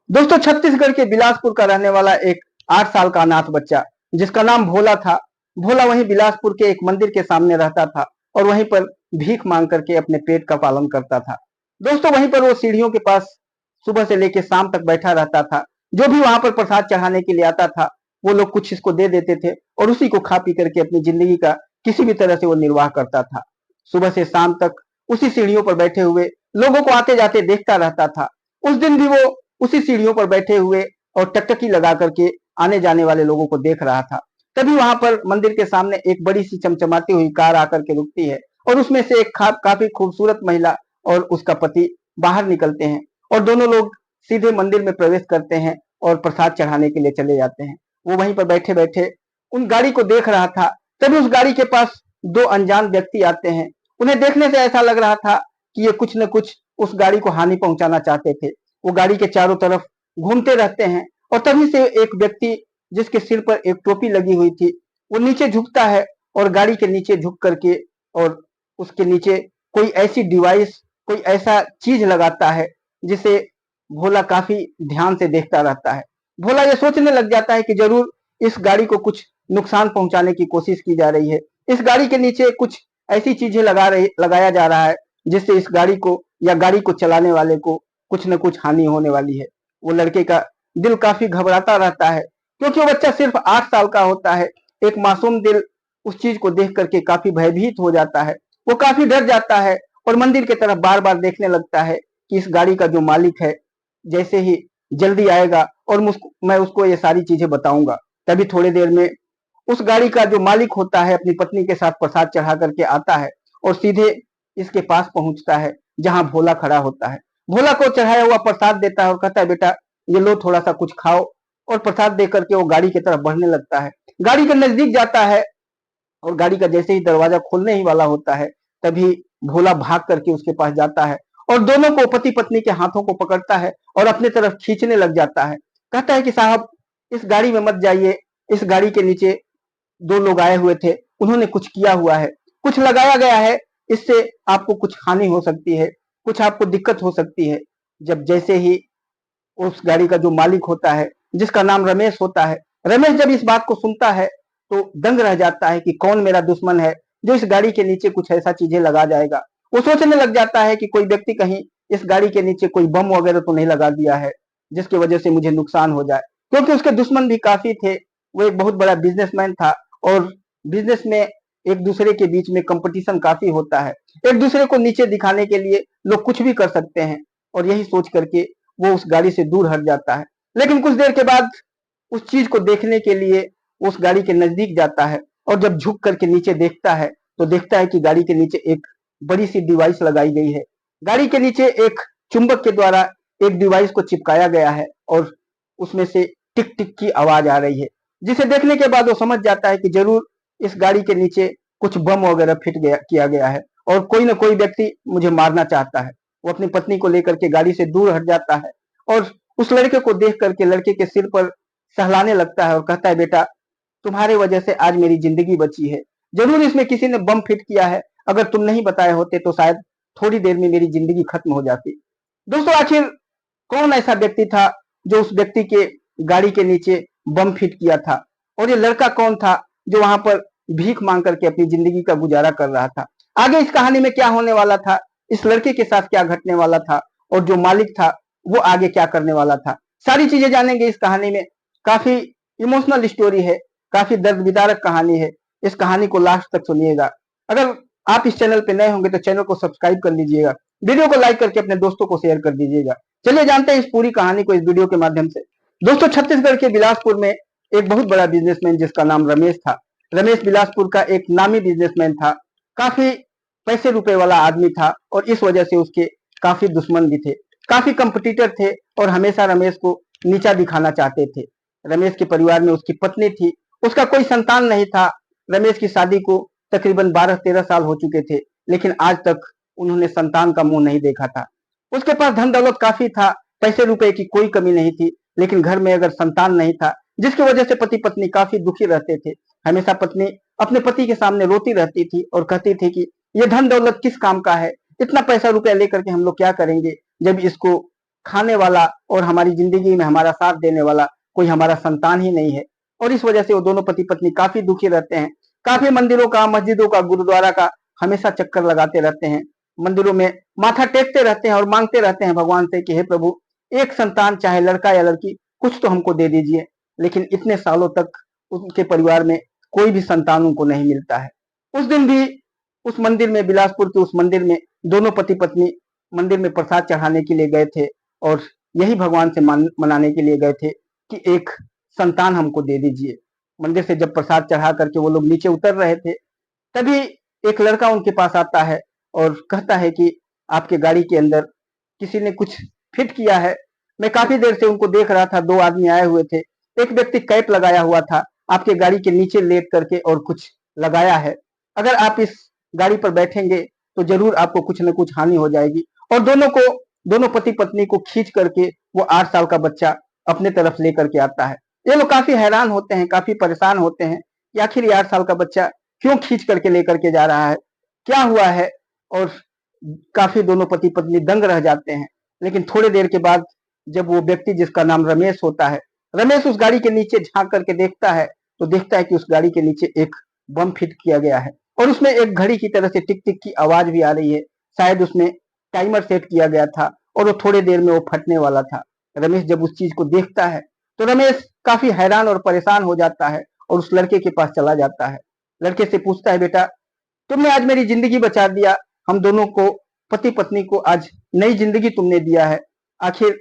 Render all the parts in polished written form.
दोस्तों, छत्तीसगढ़ के बिलासपुर का रहने वाला एक 8 साल का अनाथ बच्चा जिसका नाम भोला था। भोला वहीं बिलासपुर के एक मंदिर के सामने रहता था और वहीं पर भीख मांग करके अपने पेट का पालन करता था। दोस्तों, वहीं पर वो सीढ़ियों के पास सुबह से लेकर शाम तक बैठा रहता था। जो भी वहां पर प्रसाद चढ़ाने के लिए आता था, वो लोग कुछ इसको दे देते थे और उसी को खा पी करके अपनी जिंदगी का किसी भी तरह से वो निर्वाह करता था। सुबह से शाम तक उसी सीढ़ियों पर बैठे हुए लोगों को आते जाते देखता रहता था। उस दिन भी वो उसी सीढ़ियों पर बैठे हुए और टकटकी लगा करके आने जाने वाले लोगों को देख रहा था। तभी वहां पर मंदिर के सामने एक बड़ी सी चमचमाती हुई कार आकर के रुकती है और उसमें से एक काफी खूबसूरत महिला और उसका पति बाहर निकलते हैं और दोनों लोग सीधे मंदिर में प्रवेश करते हैं और प्रसाद चढ़ाने के लिए चले जाते हैं। वो वहीं पर बैठे बैठे उन गाड़ी को देख रहा था। तभी उस गाड़ी के पास दो अनजान व्यक्ति आते हैं। उन्हें देखने से ऐसा लग रहा था कि ये कुछ न कुछ उस गाड़ी को हानि पहुंचाना चाहते थे। वो गाड़ी के चारों तरफ घूमते रहते हैं और तभी से एक व्यक्ति जिसके सिर पर एक टोपी लगी हुई थी, वो नीचे झुकता है और गाड़ी के नीचे झुक करके और उसके नीचे कोई ऐसी डिवाइस, कोई ऐसा चीज लगाता है जिसे भोला काफी ध्यान से देखता रहता है। भोला ये सोचने लग जाता है कि जरूर इस गाड़ी को कुछ नुकसान पहुंचाने की कोशिश की जा रही है। इस गाड़ी के नीचे कुछ ऐसी चीजें लगाया जा रहा है जिससे इस गाड़ी को या गाड़ी को चलाने वाले को कुछ न कुछ हानि होने वाली है। वो लड़के का दिल काफी घबराता रहता है क्योंकि वो बच्चा सिर्फ 8 साल का होता है। एक मासूम दिल उस चीज को देख करके काफी भयभीत हो जाता है। वो काफी डर जाता है और मंदिर की तरफ बार बार देखने लगता है कि इस गाड़ी का जो मालिक है जैसे ही जल्दी आएगा और मैं उसको ये सारी चीजें बताऊंगा। तभी थोड़ी देर में उस गाड़ी का जो मालिक होता है अपनी पत्नी के साथ प्रसाद चढ़ा करके आता है और सीधे इसके पास पहुंचता है जहां भोला खड़ा होता है। भोला को चढ़ाया हुआ प्रसाद देता है और कहता है, बेटा ये लो, थोड़ा सा कुछ खाओ। और प्रसाद दे करके वो गाड़ी की तरफ बढ़ने लगता है। गाड़ी के नजदीक जाता है और गाड़ी का जैसे ही दरवाजा खोलने ही वाला होता है, तभी भोला भाग करके उसके पास जाता है और दोनों को, पति पत्नी के हाथों को पकड़ता है और अपने तरफ खींचने लग जाता है। कहता है कि साहब, इस गाड़ी में मत जाइए। इस गाड़ी के नीचे दो लोग आए हुए थे, उन्होंने कुछ किया हुआ है, कुछ लगाया गया है, इससे आपको कुछ हानि हो सकती है, कुछ आपको दिक्कत हो सकती है। जब जैसे ही उस गाड़ी का जो मालिक होता है जिसका नाम रमेश होता है, रमेश जब इस बात को सुनता है तो दंग रह जाता है कि कौन मेरा दुश्मन है जो इस गाड़ी के नीचे कुछ ऐसा चीजें लगा जाएगा। वो सोचने लग जाता है कि कोई व्यक्ति कहीं इस गाड़ी के नीचे कोई बम वगैरह तो नहीं लगा दिया है जिसकी वजह से मुझे नुकसान हो जाए, क्योंकि उसके दुश्मन भी काफी थे। वो एक बहुत बड़ा बिजनेसमैन था और बिजनेस में एक दूसरे के बीच में कंपटीशन काफी होता है। एक दूसरे को नीचे दिखाने के लिए लोग कुछ भी कर सकते हैं और यही सोच करके वो उस गाड़ी से दूर हट जाता है। लेकिन कुछ देर के बाद उस चीज को देखने के लिए उस गाड़ी के नजदीक जाता है और जब झुक करके नीचे देखता है तो देखता है कि गाड़ी के नीचे एक बड़ी सी डिवाइस लगाई गई है। गाड़ी के नीचे एक चुंबक के द्वारा एक डिवाइस को चिपकाया गया है और उसमें से टिक टिक की आवाज आ रही है, जिसे देखने के बाद वो समझ जाता है कि जरूर इस गाड़ी के नीचे कुछ बम वगैरह किया गया है और कोई ना कोई व्यक्ति मुझे मारना चाहता है। वो अपनी पत्नी को लेकर के गाड़ी से दूर हट जाता है और उस लड़के को देख करके लड़के के सिर पर सहलाने लगता है और कहता है, बेटा तुम्हारे वजह से आज मेरी जिंदगी बची है। जरूर इसमें किसी ने बम फिट किया है, अगर तुम नहीं बताए होते तो शायद थोड़ी देर में मेरी जिंदगी खत्म हो जाती। दोस्तों, आखिर कौन ऐसा व्यक्ति था जो उस व्यक्ति के गाड़ी के नीचे बम फिट किया था, और ये लड़का कौन था जो वहां पर भीख मांग करके अपनी जिंदगी का गुजारा कर रहा था। आगे इस कहानी में क्या होने वाला था, इस लड़के के साथ क्या घटने वाला था और जो मालिक था वो आगे क्या करने वाला था, सारी चीजें जानेंगे इस कहानी में। काफी इमोशनल स्टोरी है, काफी दर्द विदारक कहानी है। इस कहानी को लास्ट तक सुनिएगा। अगर आप इस चैनल पे नए होंगे तो चैनल को सब्सक्राइब कर लीजिएगा, वीडियो को लाइक करके अपने दोस्तों को शेयर कर दीजिएगा। चलिए जानते हैं इस पूरी कहानी को इस वीडियो के माध्यम से। दोस्तों, छत्तीसगढ़ के बिलासपुर में एक बहुत बड़ा बिजनेसमैन जिसका नाम रमेश था। रमेश बिलासपुर का एक नामी बिजनेसमैन था, काफी पैसे रुपए वाला आदमी था और इस वजह से उसके काफी दुश्मन भी थे, काफी कंपटीटर थे और हमेशा रमेश को नीचा दिखाना चाहते थे। रमेश के परिवार में उसकी पत्नी थी, उसका कोई संतान नहीं था। रमेश की शादी को तकरीबन 12-13 साल हो चुके थे, लेकिन आज तक उन्होंने संतान का मुंह नहीं देखा था। उसके पास धन दौलत काफी था, पैसे रुपए की कोई कमी नहीं थी, लेकिन घर में अगर संतान नहीं था, जिसकी वजह से पति पत्नी काफी दुखी रहते थे। हमेशा पत्नी अपने पति के सामने रोती रहती थी और कहती थी कि ये धन दौलत किस काम का है, इतना पैसा रुपया लेकर के हम लोग क्या करेंगे जब इसको खाने वाला और हमारी जिंदगी में हमारा साथ देने वाला कोई हमारा संतान ही नहीं है। और इस वजह से वो दोनों पति पत्नी काफी दुखी रहते हैं। काफी मंदिरों का, मस्जिदों का, गुरुद्वारा का हमेशा चक्कर लगाते रहते हैं। मंदिरों में माथा टेकते रहते हैं और मांगते रहते हैं भगवान से कि हे प्रभु, एक संतान चाहे लड़का या लड़की कुछ तो हमको दे दीजिए। लेकिन इतने सालों तक उनके परिवार में कोई भी संतान उनको नहीं मिलता है। उस दिन भी उस मंदिर में, बिलासपुर के उस मंदिर में दोनों पति पत्नी मंदिर में प्रसाद चढ़ाने के लिए गए थे और यही भगवान से मनाने के लिए गए थे कि एक संतान हमको दे दीजिए। मंदिर से जब प्रसाद चढ़ा करके वो लोग नीचे उतर रहे थे, तभी एक लड़का उनके पास आता है और कहता है कि आपके गाड़ी के अंदर किसी ने कुछ फिट किया है। मैं काफी देर से उनको देख रहा था, दो आदमी आए हुए थे। एक व्यक्ति कैप लगाया हुआ था, आपके गाड़ी के नीचे लेट करके और कुछ लगाया है। अगर आप इस गाड़ी पर बैठेंगे तो जरूर आपको कुछ न कुछ हानि हो जाएगी। और दोनों पति पत्नी को खींच करके वो 8 साल का बच्चा अपने तरफ लेकर के आता है। ये लोग काफी हैरान होते हैं, काफी परेशान होते हैं कि आखिर ये 8 साल का बच्चा क्यों खींच करके लेकर के जा रहा है, क्या हुआ है। और काफी दोनों पति पत्नी दंग रह जाते हैं। लेकिन थोड़ी देर के बाद जब वो व्यक्ति, जिसका नाम रमेश होता है, रमेश उस गाड़ी के नीचे झांक करके देखता है तो देखता है कि उस गाड़ी के नीचे एक बम फिट किया गया है और उसमें एक घड़ी की तरह से टिक टिक की आवाज भी आ रही है। शायद उसमें टाइमर सेट किया गया था और वो थोड़ी देर में वो फटने वाला था। रमेश जब उस चीज को देखता है तो रमेश काफी हैरान और परेशान हो जाता है और उस लड़के के पास चला जाता है। लड़के से पूछता है, बेटा तुमने आज मेरी जिंदगी बचा दिया, हम दोनों को, पति पत्नी को आज नई जिंदगी तुमने दिया है। आखिर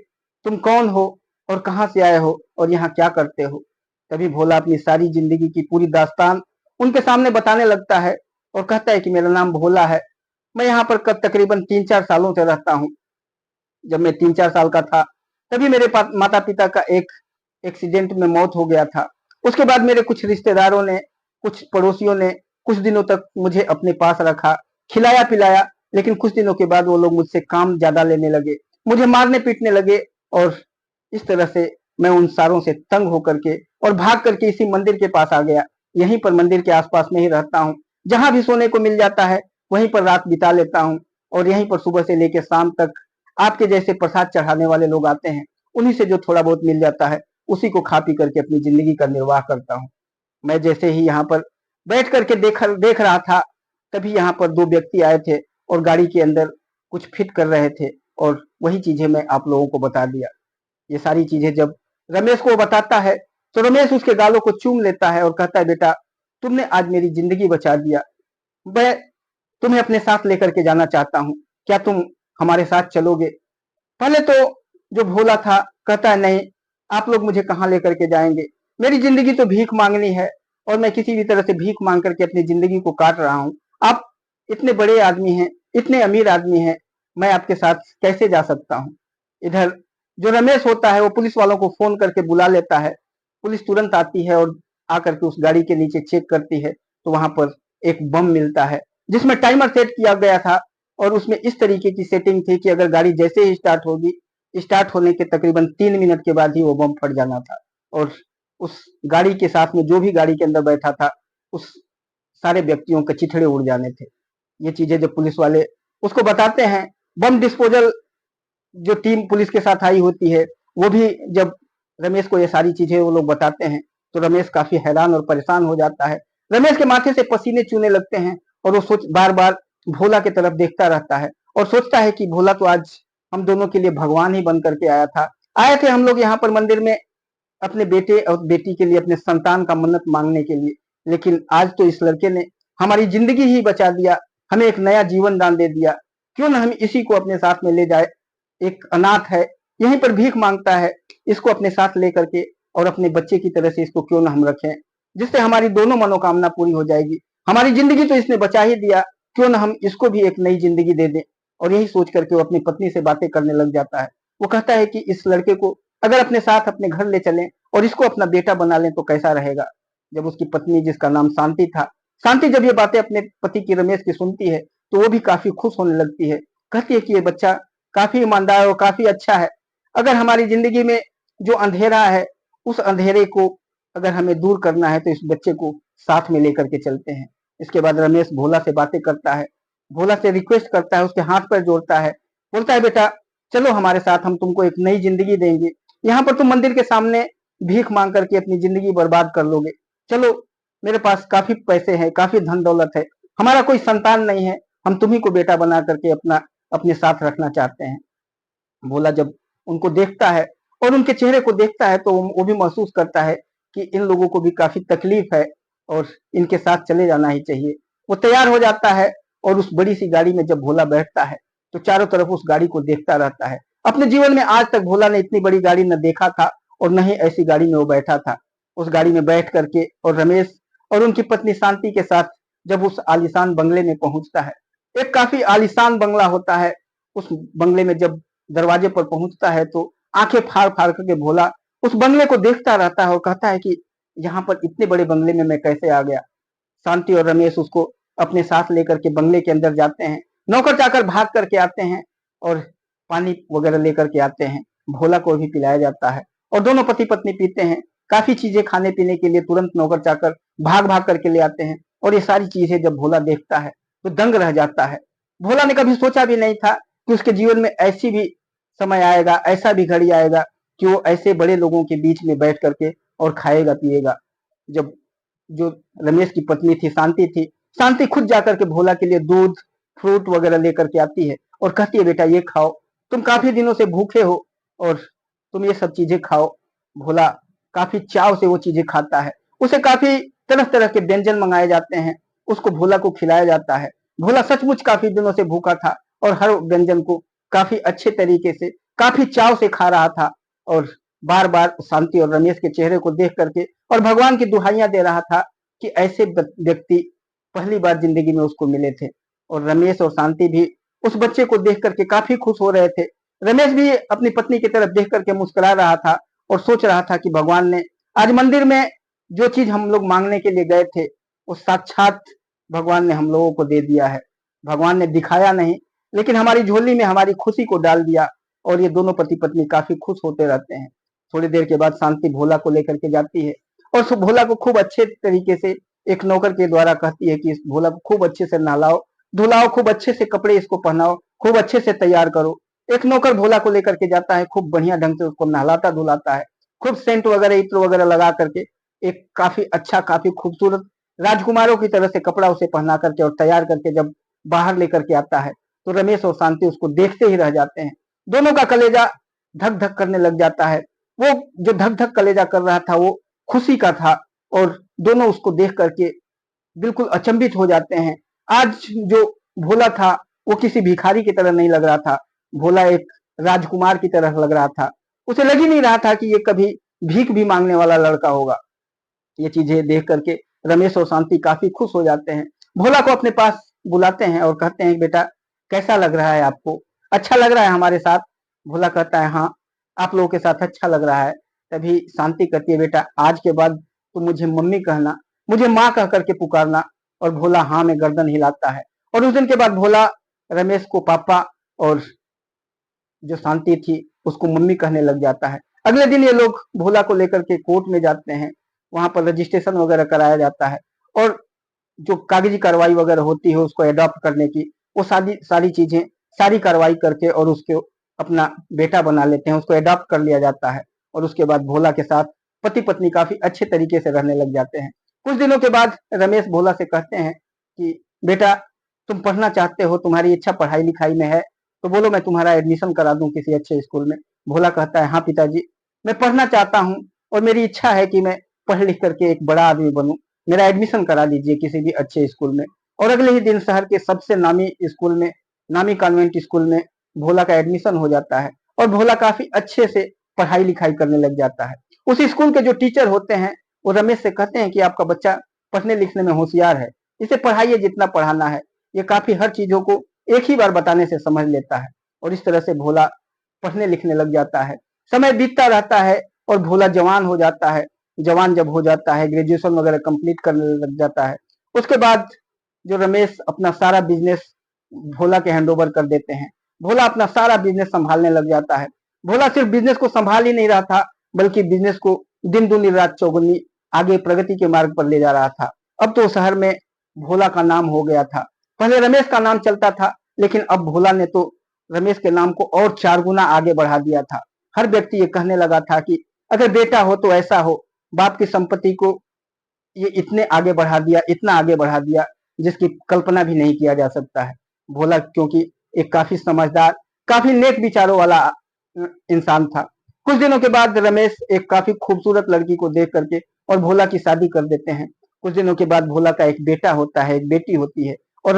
तुम कौन हो और कहाँ से आए हो और यहाँ क्या करते हो। तभी भोला अपनी सारी जिंदगी की पूरी दास्तान उनके सामने बताने लगता है और कहता है कि मेरा नाम भोला है, मैं यहाँ पर तकरीबन 3-4 सालों से रहता हूँ। जब मैं 3-4 साल का था तभी मेरे माता पिता का एक एक्सीडेंट में मौत हो गया था। उसके बाद मेरे कुछ रिश्तेदारों ने, कुछ पड़ोसियों ने कुछ दिनों तक मुझे अपने पास रखा, खिलाया पिलाया। लेकिन कुछ दिनों के बाद वो लोग मुझसे काम ज्यादा लेने लगे, मुझे मारने पीटने लगे और इस तरह से मैं उन सारों से तंग होकर के और भाग करके इसी मंदिर के पास आ गया। यहीं पर मंदिर के आसपास में ही रहता हूँ, जहां भी सोने को मिल जाता है वहीं पर रात बिता लेता हूँ। और यहीं पर सुबह से लेकर शाम तक आपके जैसे प्रसाद चढ़ाने वाले लोग आते हैं, उन्हीं से जो थोड़ा बहुत मिल जाता है उसी को खा पी करके अपनी जिंदगी का निर्वाह करता हूँ। मैं जैसे ही यहाँ पर बैठ करके देख रहा था, तभी यहाँ पर दो व्यक्ति आए थे और गाड़ी के अंदर कुछ फिट कर रहे थे और वही चीजें मैं आप लोगों को बता दिया। ये सारी चीजें जब रमेश को बताता है तो रमेश उसके गालों को चूम लेता है और कहता है, बेटा तुमने आज मेरी जिंदगी बचा दिया, मैं तुम्हें अपने साथ लेकर के जाना चाहता हूँ, क्या तुम हमारे साथ चलोगे। पहले तो जो भोला था कहता है, नहीं आप लोग मुझे कहाँ लेकर के जाएंगे, मेरी जिंदगी तो भीख मांगनी है और मैं किसी भी तरह से भीख मांग करके अपनी जिंदगी को काट रहा हूँ। आप इतने बड़े आदमी हैं, इतने अमीर आदमी हैं, मैं आपके साथ कैसे जा सकता हूँ। इधर जो रमेश होता है वो पुलिस वालों को फोन करके बुला लेता है। पुलिस तुरंत आती है और आकर के उस गाड़ी के नीचे चेक करती है तो वहां पर एक बम मिलता है जिसमें टाइमर सेट किया गया था और उसमें इस तरीके की सेटिंग थी कि अगर गाड़ी जैसे ही स्टार्ट होगी, स्टार्ट होने के तकरीबन 3 मिनट के बाद ही वो बम फट जाना था और उस गाड़ी के साथ में जो भी गाड़ी के अंदर बैठा था उस सारे व्यक्तियों के चिथड़े उड़ जाने थे। ये चीजें जब पुलिस वाले उसको बताते हैं, बम डिस्पोजल जो टीम पुलिस के साथ आई होती है वो भी जब रमेश को ये सारी चीजें वो लोग बताते हैं तो रमेश काफी हैरान और परेशान हो जाता है। रमेश के माथे से पसीने चूने लगते हैं और वो सोच बार बार भोला की तरफ देखता रहता है और सोचता है कि भोला तो आज हम दोनों के लिए भगवान ही बन करके आया था। आए थे हम लोग यहाँ पर मंदिर में अपने बेटे और बेटी के लिए, अपने संतान का मन्नत मांगने के लिए, लेकिन आज तो इस लड़के ने हमारी जिंदगी ही बचा दिया, हमें एक नया जीवन दान दे दिया। क्यों ना हम इसी को अपने साथ में ले जाए, एक अनाथ है, यहीं पर भीख मांगता है, इसको अपने साथ लेकर के और अपने बच्चे की तरह से इसको क्यों ना हम रखें, जिससे हमारी दोनों मनोकामना पूरी हो जाएगी। हमारी जिंदगी तो इसने बचा ही दिया, क्यों ना हम इसको भी एक नई जिंदगी दे दें। और यही सोच करके वो अपनी पत्नी से बातें करने लग जाता है। वो कहता है कि इस लड़के को अगर अपने साथ अपने घर ले चलें और इसको अपना बेटा बना लें तो कैसा रहेगा। जब उसकी पत्नी, जिसका नाम शांति था, शांति जब ये बातें अपने पति की, रमेश की सुनती है तो वो भी काफी खुश होने लगती है। कहती है कि ये बच्चा काफी ईमानदार और काफी अच्छा है, अगर हमारी जिंदगी में जो अंधेरा है उस अंधेरे को अगर हमें दूर करना है तो इस बच्चे को साथ में लेकर के चलते हैं। इसके बाद रमेश भोला से बातें करता है, भोला से रिक्वेस्ट करता है, उसके हाथ पर जोड़ता है, बोलता है, बेटा चलो हमारे साथ, हम तुमको एक नई जिंदगी देंगे। यहाँ पर तुम मंदिर के सामने भीख मांग करके अपनी जिंदगी बर्बाद कर लोगे। चलो, मेरे पास काफी पैसे हैं, काफी धन दौलत है, हमारा कोई संतान नहीं है, हम तुम्ही को बेटा बना करके अपने साथ रखना चाहते हैं। भोला जब उनको देखता है और उनके चेहरे को देखता है तो वो भी महसूस करता है कि इन लोगों को भी काफी तकलीफ है और इनके साथ चले जाना ही चाहिए। वो तैयार हो जाता है और उस बड़ी सी गाड़ी में जब भोला बैठता है तो चारों तरफ उस गाड़ी को देखता रहता है। अपने जीवन में आज तक भोला ने इतनी बड़ी गाड़ी न देखा था और न ही ऐसी गाड़ी में वो बैठा था। उस गाड़ी में बैठ करके और रमेश और उनकी पत्नी शांति के साथ जब उस आलीशान बंगले में पहुंचता है, एक काफी आलीशान बंगला होता है। उस बंगले में जब दरवाजे पर पहुंचता है तो आंखें फाड़ फाड़ करके भोला उस बंगले को देखता रहता है और कहता है कि यहाँ पर इतने बड़े बंगले में मैं कैसे आ गया। शांति और रमेश उसको अपने साथ लेकर के बंगले के अंदर जाते हैं। नौकर चाकर भाग करके आते हैं और पानी वगैरह लेकर के आते हैं। भोला को भी पिलाया जाता है और दोनों पति पत्नी पीते हैं। काफी चीजें खाने पीने के लिए तुरंत नौकर चाकर भाग भाग करके ले आते हैं और ये सारी चीजें जब भोला देखता है तो दंग रह जाता है। भोला ने कभी सोचा भी नहीं था कि उसके जीवन में ऐसी भी समय आएगा, ऐसा भी घड़ी आएगा कि वो ऐसे बड़े लोगों के बीच में बैठ करके और खाएगा पिएगा। जब जो रमेश की पत्नी थी शांति थी, शांति खुद जाकर के भोला के लिए दूध फ्रूट वगैरह लेकर के आती है और कहती है बेटा ये खाओ, तुम काफी दिनों से भूखे हो और तुम ये सब चीजें खाओ। भोला काफी चाव से वो चीजें खाता है। उसे काफी तरह तरह के व्यंजन मंगाए जाते हैं, उसको भोला को खिलाया जाता है। भोला सचमुच काफी दिनों से भूखा था और हर व्यंजन को काफी अच्छे तरीके से काफी चाव से खा रहा था और बार बार शांति और रमेश के चेहरे को देख करके और भगवान की दुहाइयां दे रहा था कि ऐसे व्यक्ति पहली बार जिंदगी में उसको मिले थे। और रमेश और शांति भी उस बच्चे को देख करके काफी खुश हो रहे थे। रमेश भी अपनी पत्नी की तरफ देख करके मुस्कुरा रहा था और सोच रहा था कि भगवान ने आज मंदिर में जो चीज हम लोग मांगने के लिए गए थे वो साक्षात भगवान ने हम लोगों को दे दिया है। भगवान ने दिखाया नहीं लेकिन हमारी झोली में हमारी खुशी को डाल दिया और ये दोनों पति पत्नी काफी खुश होते रहते हैं। थोड़ी देर के बाद शांति भोला को लेकर के जाती है और भोला को खूब अच्छे तरीके से एक नौकर के द्वारा कहती है कि इस भोला को खूब अच्छे से नहलाओ धुलाओ, खूब अच्छे से कपड़े इसको पहनाओ, खूब अच्छे से तैयार करो। एक नौकर भोला को लेकर के जाता है, खूब बढ़िया ढंग से उसको नहलाता धुलाता है, खूब सेंट वगैरह इत्र वगैरह लगा करके एक काफी अच्छा काफी खूबसूरत राजकुमारों की तरह से कपड़ा उसे पहना करके और तैयार करके जब बाहर लेकर के आता है तो रमेश और शांति उसको देखते ही रह जाते हैं। दोनों का कलेजा धक धक करने लग जाता है। वो जो धक धक कलेजा कर रहा था वो खुशी का था और दोनों उसको देख करके बिल्कुल अचंभित हो जाते हैं। आज जो भोला था वो किसी भिखारी की तरह नहीं लग रहा था, भोला एक राजकुमार की तरह लग रहा था। उसे लग ही नहीं रहा था कि ये कभी भीख भी मांगने वाला लड़का होगा। ये चीजें देख करके रमेश और शांति काफी खुश हो जाते हैं। भोला को अपने पास बुलाते हैं और कहते हैं बेटा कैसा लग रहा है आपको, अच्छा लग रहा है हमारे साथ। भोला कहता है हाँ आप लोगों के साथ अच्छा लग रहा है। तभी शांति कहती है बेटा आज के बाद तुम मुझे मम्मी कहना, मुझे माँ कह करके पुकारना। और भोला हाँ में गर्दन हिलाता है और उस दिन के बाद भोला रमेश को पापा और जो शांति थी उसको मम्मी कहने लग जाता है। अगले दिन ये लोग भोला को लेकर के कोर्ट में जाते हैं, वहां पर रजिस्ट्रेशन वगैरह कराया जाता है और जो कागजी कार्रवाई वगैरह होती है उसको अडॉप्ट करने की, वो सारी सारी चीजें सारी कार्रवाई करके और उसको अपना बेटा बना लेते हैं, उसको अडॉप्ट कर लिया जाता है। और उसके बाद भोला के साथ पति पत्नी काफी अच्छे तरीके से रहने लग जाते हैं। कुछ दिनों के बाद रमेश भोला से कहते हैं कि बेटा तुम पढ़ना चाहते हो, तुम्हारी इच्छा पढ़ाई लिखाई में है तो बोलो मैं तुम्हारा एडमिशन करा दूं किसी अच्छे स्कूल में। भोला कहता है हाँ पिताजी मैं पढ़ना चाहता हूँ और मेरी इच्छा है कि मैं पढ़ लिख करके एक बड़ा आदमी बनूं, मेरा एडमिशन करा दीजिए किसी भी अच्छे स्कूल में। और अगले ही दिन शहर के सबसे नामी स्कूल में, नामी कॉन्वेंट स्कूल में भोला का एडमिशन हो जाता है और भोला काफी अच्छे से पढ़ाई लिखाई करने लग जाता है। उस स्कूल के जो टीचर होते हैं वो रमेश से कहते हैं कि आपका बच्चा पढ़ने लिखने में होशियार है, इसे पढ़ाइए जितना पढ़ाना है, ये काफी हर चीजों को एक ही बार बताने से समझ लेता है। और इस तरह से भोला पढ़ने लिखने लग जाता है। समय बीतता रहता है और भोला जवान हो जाता है। जवान जब हो जाता है, ग्रेजुएशन वगैरह कंप्लीट करने लग जाता है, उसके बाद जो रमेश अपना सारा बिजनेस भोला के हैंड ओवर कर देते हैं। भोला अपना सारा बिजनेस संभालने लग जाता है। भोला सिर्फ बिजनेस को संभाल ही नहीं रहा था बल्कि बिजनेस को दिन दूनी रात चौगुनी आगे प्रगति के मार्ग पर ले जा रहा था। अब तो शहर में भोला का नाम हो गया था। पहले रमेश का नाम चलता था लेकिन अब भोला ने तो रमेश के नाम को और 4 गुना आगे बढ़ा दिया था। हर व्यक्ति ये कहने लगा था कि अगर बेटा हो तो ऐसा हो। बाप की संपत्ति को ये इतने आगे बढ़ा दिया, इतना आगे बढ़ा दिया, जिसकी कल्पना भी नहीं किया जा सकता है। भोला क्योंकि एक काफी समझदार, काफी नेक विचारों वाला इंसान था। कुछ दिनों के बाद रमेश एक काफी खूबसूरत लड़की को देख करके और भोला की शादी कर देते हैं। कुछ दिनों के बाद भोला का एक बेटा होता है, एक बेटी होती है। और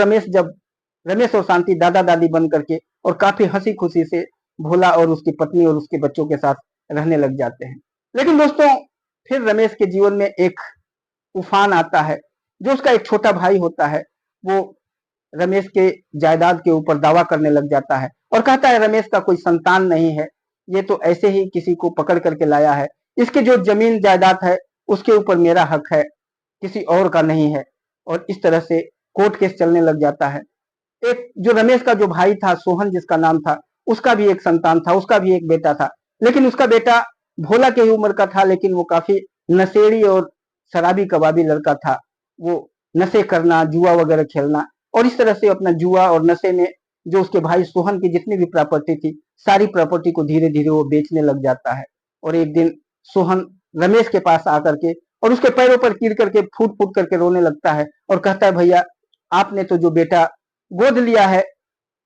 रमेश और शांति दादा दादी बन करके और काफी हंसी खुशी से भोला और उसकी पत्नी और उसके बच्चों के साथ रहने लग जाते हैं। लेकिन दोस्तों, फिर रमेश के जीवन में एक तूफान आता है। जो उसका एक छोटा भाई होता है, वो रमेश के जायदाद के ऊपर दावा करने लग जाता है और कहता है रमेश का कोई संतान नहीं है, ये तो ऐसे ही किसी को पकड़ करके लाया है। इसकी जो जमीन जायदाद है उसके ऊपर मेरा हक है, किसी और का नहीं है। और इस तरह से कोर्ट केस चलने लग जाता है। एक जो रमेश का जो भाई था, सोहन जिसका नाम था, उसका भी एक संतान था, उसका भी एक बेटा था। लेकिन उसका बेटा भोला के ही उम्र का था, लेकिन वो काफी नशेड़ी और शराबी कबाबी लड़का था। वो नशे करना, जुआ वगैरह खेलना, और इस तरह से अपना जुआ और नशे में जो उसके भाई सोहन की जितनी भी प्रॉपर्टी थी, सारी प्रॉपर्टी को धीरे धीरे वो बेचने लग जाता है। और एक दिन सोहन रमेश के पास आकर के और उसके पैरों पर गिर करके फूट फूट करके रोने लगता है और कहता है भैया, आपने तो जो बेटा गोद लिया है,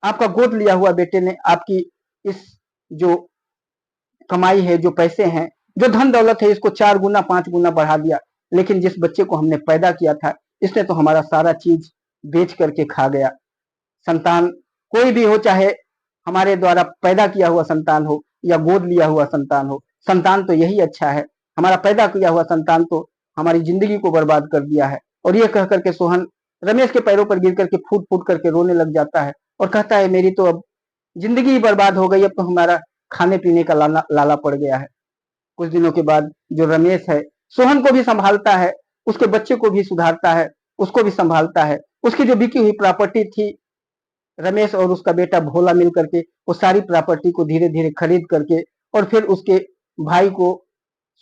आपका गोद लिया हुआ बेटे ने आपकी इस जो कमाई है, जो पैसे हैं, जो धन दौलत है, इसको 4 गुना 5 गुना बढ़ा दिया। लेकिन जिस बच्चे को हमने पैदा किया था, इसने तो हमारा सारा चीज बेच करके खा गया। संतान कोई भी हो, चाहे हमारे द्वारा पैदा किया हुआ संतान हो या गोद लिया हुआ संतान हो, संतान तो यही अच्छा है। हमारा पैदा किया हुआ संतान तो हमारी जिंदगी को बर्बाद कर दिया है। और ये कह करके सोहन रमेश के पैरों पर गिर करके फूट फूट करके रोने लग जाता है और कहता है मेरी तो अब जिंदगी ही बर्बाद हो गई, अब तो हमारा खाने पीने का लाला पड़ गया है। कुछ दिनों के बाद जो रमेश है, सोहन को भी संभालता है, उसके बच्चे को भी सुधारता है, उसको भी संभालता है। उसकी जो बिकी हुई प्रॉपर्टी थी, रमेश और उसका बेटा भोला मिल करके वो सारी प्रॉपर्टी को धीरे धीरे खरीद करके और फिर उसके भाई को,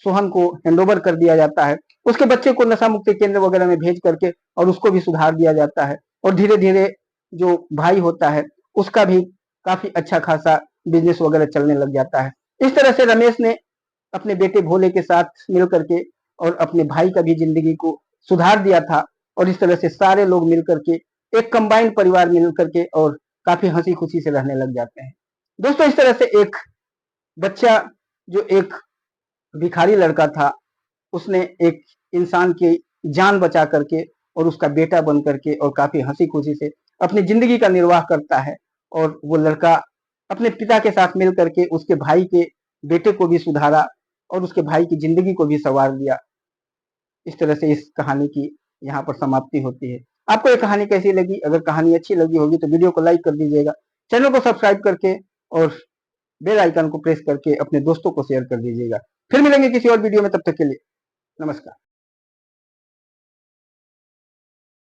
सोहन को हैंडओवर कर दिया जाता है। उसके बच्चे को नशा मुक्ति केंद्र वगैरह में भेज करके और उसको भी सुधार दिया जाता है। और धीरे धीरे जो भाई होता है उसका भी काफी अच्छा खासा बिजनेस वगैरह चलने लग जाता है। इस तरह से रमेश ने अपने बेटे भोले के साथ मिल करके और अपने भाई का भी जिंदगी को सुधार दिया था। और इस तरह से सारे लोग मिल करके एक कंबाइंड परिवार मिल करके और काफी हंसी खुशी से रहने लग जाते हैं। दोस्तों, इस तरह से एक बच्चा जो एक भिखारी लड़का था, उसने एक इंसान की जान बचा करके और उसका बेटा बन करके और काफी हंसी खुशी से अपनी जिंदगी का निर्वाह करता है। और वो लड़का अपने पिता के साथ मिल करके उसके भाई के बेटे को भी सुधारा और उसके भाई की जिंदगी को भी संवार दिया। इस तरह से इस कहानी की यहाँ पर समाप्ति होती है। आपको ये कहानी कैसी लगी? अगर कहानी अच्छी लगी होगी तो वीडियो को लाइक कर दीजिएगा, चैनल को सब्सक्राइब करके और बेल आइकन को प्रेस करके अपने दोस्तों को शेयर कर दीजिएगा। फिर मिलेंगे किसी और वीडियो में, तब तक के लिए नमस्कार।